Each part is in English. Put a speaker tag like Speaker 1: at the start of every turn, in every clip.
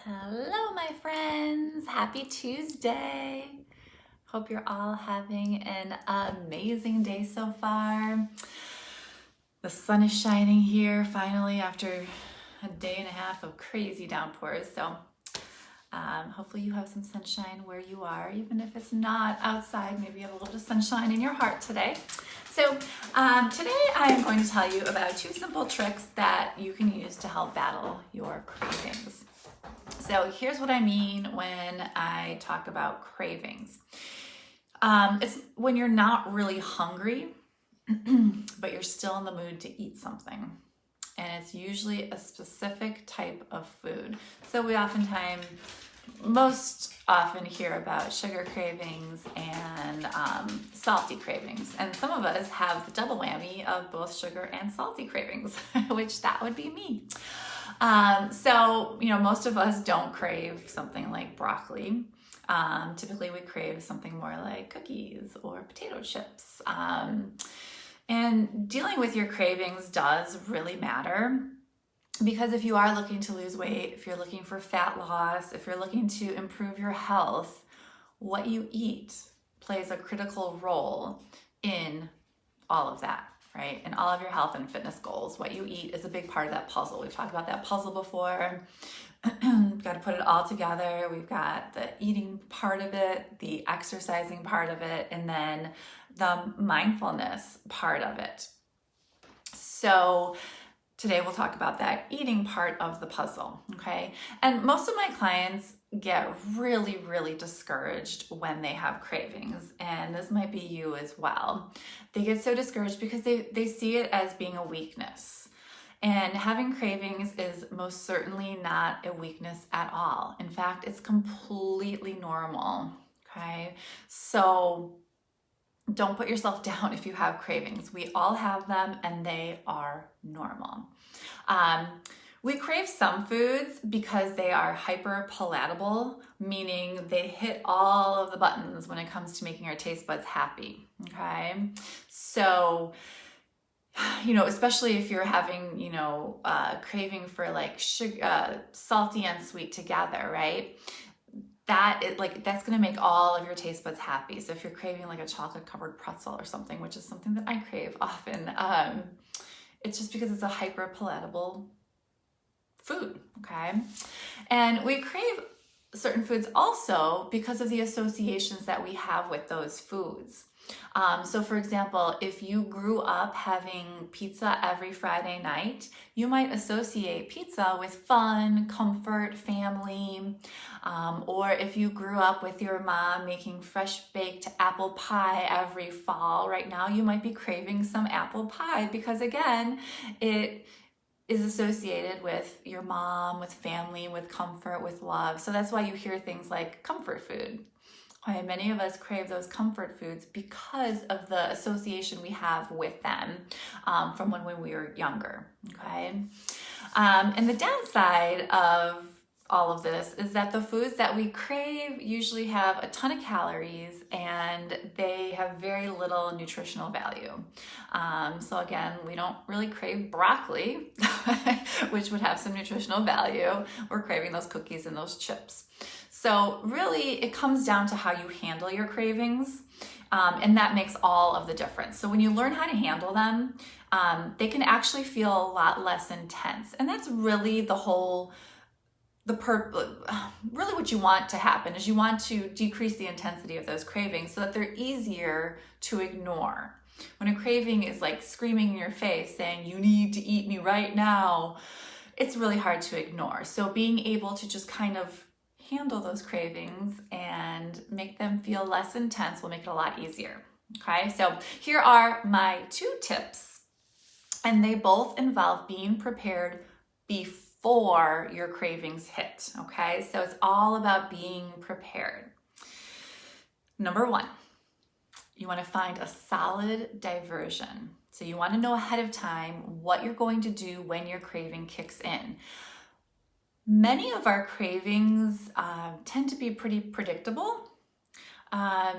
Speaker 1: Hello, my friends. Happy Tuesday. Hope you're all having an amazing day so far. The sun is shining here finally after a day and a half of crazy downpours. So hopefully you have some sunshine where you are, even if it's not outside. Maybe you have a little bit of sunshine in your heart today. So today I am going to tell you about 2 simple tricks that you can use to help battle your cravings. So here's what I mean when I talk about cravings. It's when you're not really hungry, but you're still in the mood to eat something. And it's usually a specific type of food. So we most often hear about sugar cravings and salty cravings. And some of us have the double whammy of both sugar and salty cravings, which that would be me. So, most of us don't crave something like broccoli. Typically we crave something more like cookies or potato chips. And dealing with your cravings does really matter, because if you are looking to lose weight, if you're looking for fat loss, if you're looking to improve your health, what you eat plays a critical role in all of that. Right? And all of your health and fitness goals. What you eat is a big part of that puzzle. We've talked about that puzzle before. We've got to put it all together. We've got the eating part of it, the exercising part of it, and then the mindfulness part of it. So today we'll talk about that eating part of the puzzle, okay? And most of my clients get really, really discouraged when they have cravings, and this might be you as well. They get so discouraged because they see it as being a weakness. And having cravings is most certainly not a weakness at all. In fact, it's completely normal, okay? So don't put yourself down if you have cravings. We all have them and they are normal. We crave some foods because they are hyper palatable, meaning they hit all of the buttons when it comes to making our taste buds happy, okay? So, especially if you're having, craving for like sugar, salty and sweet together, right? That's going to make all of your taste buds happy. So if you're craving like a chocolate covered pretzel or something, which is something that I crave often, it's just because it's a hyper palatable food, okay? And we crave certain foods also because of the associations that we have with those foods. So for example, if you grew up having pizza every Friday night, you might associate pizza with fun, comfort, family. Or if you grew up with your mom making fresh baked apple pie every fall, right now you might be craving some apple pie because again, it is associated with your mom, with family, with comfort, with love. So that's why you hear things like comfort food. Okay, many of us crave those comfort foods because of the association we have with them from when we were younger, okay? And the downside of all of this is that the foods that we crave usually have a ton of calories and they have very little nutritional value. So again, we don't really crave broccoli, which would have some nutritional value. We're craving those cookies and those chips. So really, it comes down to how you handle your cravings, and that makes all of the difference. So when you learn how to handle them, they can actually feel a lot less intense. And that's really really what you want to happen is you want to decrease the intensity of those cravings so that they're easier to ignore. When a craving is like screaming in your face saying, you need to eat me right now, it's really hard to ignore. So being able to just kind of handle those cravings and make them feel less intense will make it a lot easier. Okay, so here are my 2 tips, and they both involve being prepared before your cravings hit. Okay, so it's all about being prepared. Number 1, you want to find a solid diversion. So you want to know ahead of time what you're going to do when your craving kicks in. Many of our cravings tend to be pretty predictable.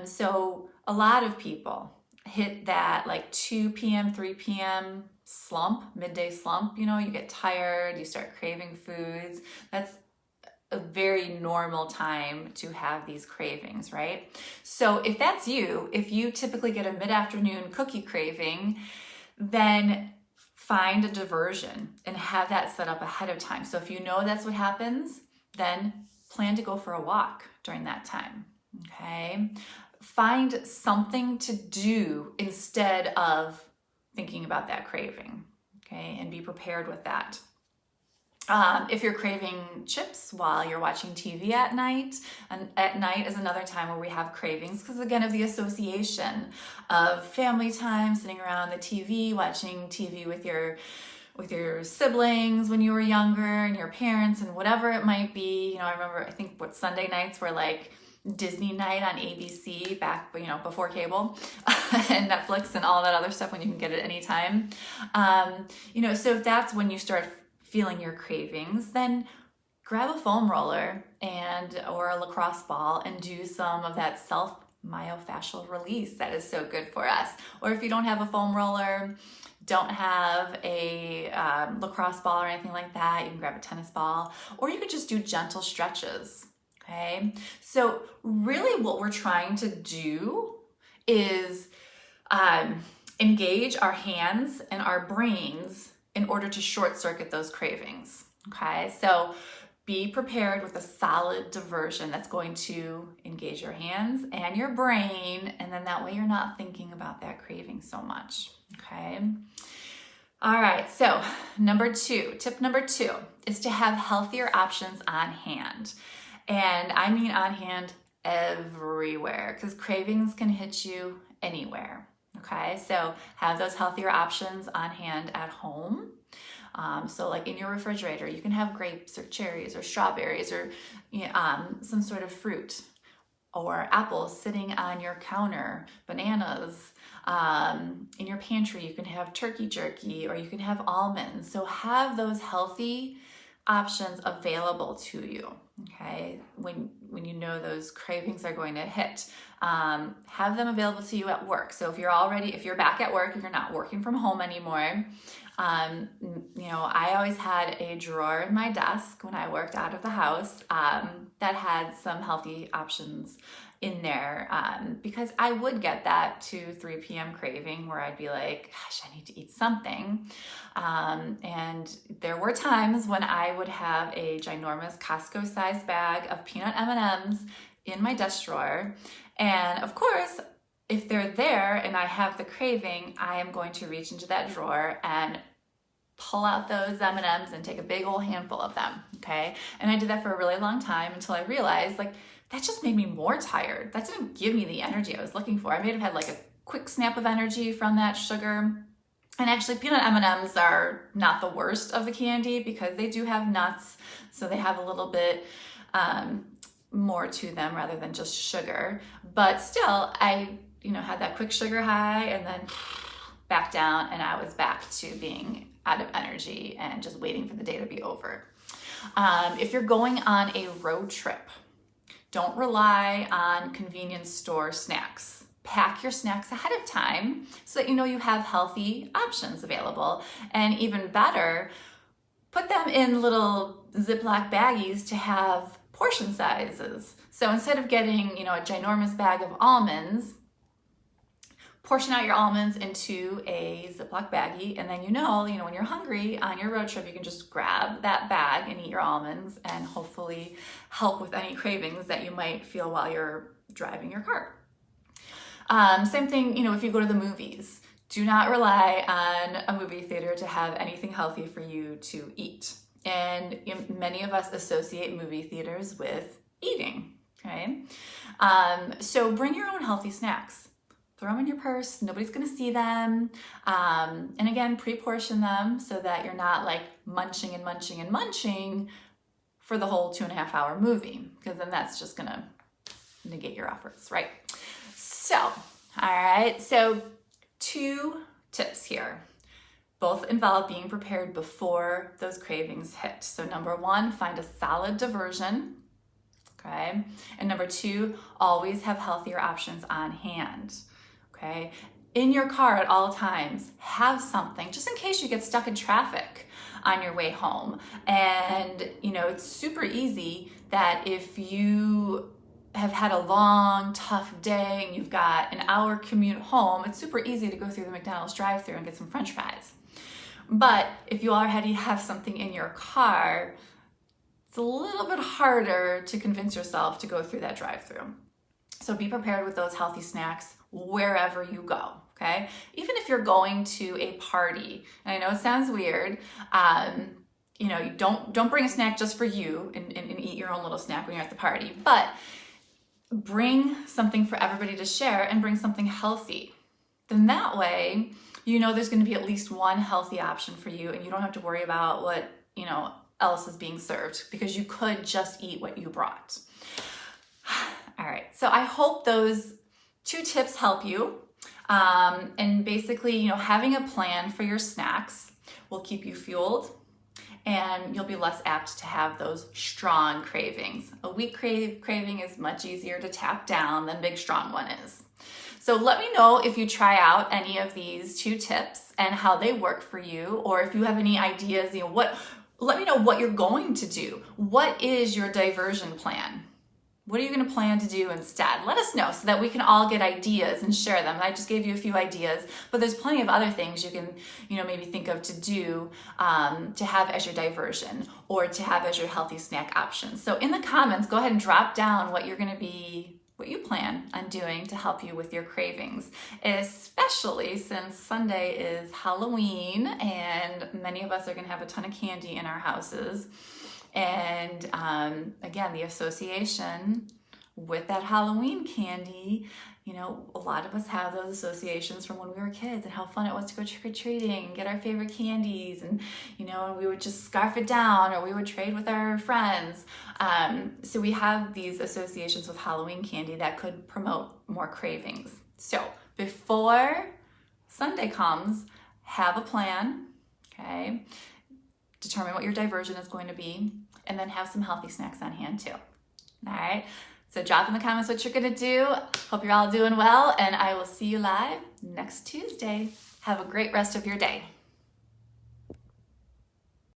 Speaker 1: So a lot of people hit that like 2 p.m., 3 p.m. slump, midday slump. You get tired, you start craving foods. That's a very normal time to have these cravings, right? So if that's you, if you typically get a mid-afternoon cookie craving, then find a diversion and have that set up ahead of time. So if you know that's what happens, then plan to go for a walk during that time, okay? Find something to do instead of thinking about that craving, okay? And be prepared with that. If you're craving chips while you're watching TV at night, and at night is another time where we have cravings because again of the association of family time, sitting around the TV, watching TV with your siblings when you were younger and your parents and whatever it might be. You know, I think what Sunday nights were like Disney night on ABC back, you know, before cable and Netflix and all that other stuff when you can get it anytime. You know, so if that's when you start feeling your cravings, then grab a foam roller or a lacrosse ball and do some of that self myofascial release that is so good for us. Or if you don't have a foam roller, don't have a lacrosse ball or anything like that, you can grab a tennis ball, or you could just do gentle stretches. Okay, so really what we're trying to do is engage our hands and our brains in order to short circuit those cravings. Okay, so be prepared with a solid diversion that's going to engage your hands and your brain, and then that way you're not thinking about that craving so much. Okay. All right, so tip number two is to have healthier options on hand. And I mean on hand everywhere, because cravings can hit you anywhere. Okay, so have those healthier options on hand at home. So like in your refrigerator, you can have grapes or cherries or strawberries or some sort of fruit, or apples sitting on your counter, bananas. In your pantry, you can have turkey jerky or you can have almonds. So have those healthy options available to you, okay? When you know those cravings are going to hit, have them available to you at work. So if you're back at work, if you're not working from home anymore, you know, I always had a drawer in my desk when I worked out of the house that had some healthy options in there, because I would get that 2-3 p.m. craving where I'd be like, gosh, I need to eat something. And there were times when I would have a ginormous Costco-sized bag of peanut M&Ms in my desk drawer. And of course, if they're there and I have the craving, I am going to reach into that drawer and pull out those M&Ms and take a big old handful of them, okay? And I did that for a really long time until I realized, like, that just made me more tired. That didn't give me the energy I was looking for. I may have had like a quick snap of energy from that sugar. And actually, peanut M&Ms are not the worst of the candy because they do have nuts, so they have a little bit more to them rather than just sugar. But still, I had that quick sugar high and then back down, and I was back to being out of energy and just waiting for the day to be over. If you're going on a road trip, don't rely on convenience store snacks. Pack your snacks ahead of time so that you know you have healthy options available. And even better, put them in little Ziploc baggies to have portion sizes. So instead of getting, a ginormous bag of almonds, portion out your almonds into a Ziploc baggie, and then when you're hungry on your road trip, you can just grab that bag and eat your almonds and hopefully help with any cravings that you might feel while you're driving your car. Same thing, if you go to the movies, do not rely on a movie theater to have anything healthy for you to eat. And many of us associate movie theaters with eating, okay? So bring your own healthy snacks. Throw them in your purse, nobody's gonna see them. And again, pre-portion them so that you're not like munching and munching and munching for the whole 2.5 hour movie, because then that's just gonna negate your efforts, right? So, all right, so 2 tips here. Both involve being prepared before those cravings hit. So number 1, find a solid diversion, okay? And number 2, always have healthier options on hand. Okay, in your car at all times, have something just in case you get stuck in traffic. on your way home. And, you know, it's super easy that if you have had a long, tough day and you've got an hour commute home, it's super easy to go through the McDonald's drive-thru and get some French fries. But if you already have something in your car, it's a little bit harder to convince yourself to go through that drive-thru. So be prepared with those healthy snacks wherever you go, okay? Even if you're going to a party, and I know it sounds weird, you know, you don't bring a snack just for you and eat your own little snack when you're at the party, but bring something for everybody to share and bring something healthy. Then that way, you know there's going to be at least one healthy option for you, and you don't have to worry about what, you know, else is being served, because you could just eat what you brought. All right, so I hope those 2 tips help you. And basically, you know, having a plan for your snacks will keep you fueled, and you'll be less apt to have those strong cravings. A weak craving is much easier to tap down than big strong one is. So let me know if you try out any of these 2 tips and how they work for you, or if you have any ideas, you know, let me know what you're going to do. What is your diversion plan? What are you going to plan to do instead? Let us know so that we can all get ideas and share them. I just gave you a few ideas, but there's plenty of other things you can, you know, maybe think of to do to have as your diversion or to have as your healthy snack option. So in the comments, go ahead and drop down what you plan on doing to help you with your cravings, especially since Sunday is Halloween and many of us are going to have a ton of candy in our houses. And again, the association with that Halloween candy, you know, a lot of us have those associations from when we were kids and how fun it was to go trick-or-treating and get our favorite candies, and, you know, we would just scarf it down or we would trade with our friends. So we have these associations with Halloween candy that could promote more cravings. So before Sunday comes, have a plan, okay? Determine what your diversion is going to be, and then have some healthy snacks on hand too. All right, so drop in the comments what you're gonna do. Hope you're all doing well, and I will see you live next Tuesday. Have a great rest of your day.